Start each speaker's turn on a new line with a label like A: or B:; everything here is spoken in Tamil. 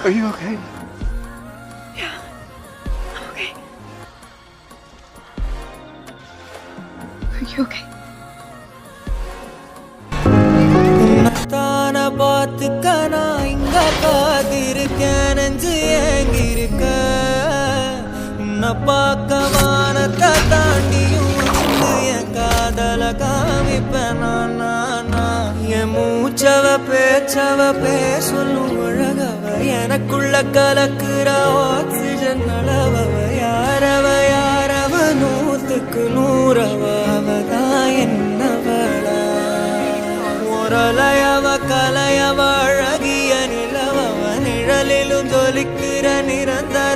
A: Are you okay?
B: Yeah, I'm okay. Are you okay?
C: தான பார்த்துக்க நான் இங்க காத்திருக்கேன் நெஞ்சு ஏங்கிருக்க உன்னை பார்க்க வானத்தை தாண்டியும் வந்து என் காதல காமிப்பேன் நான் என் மூச்சவ பேச்சவ பேசலும் அழகவ எனக்குள்ள கலக்குற ஆக்சிஜன் அளவவ யாரவ நூத்துக்கு நூறவதான் என்னவளா ஒரலையவ கலையவ அழகிய நிலவவ நிழலிலும் ஜொலிக்கிற நிரந்தர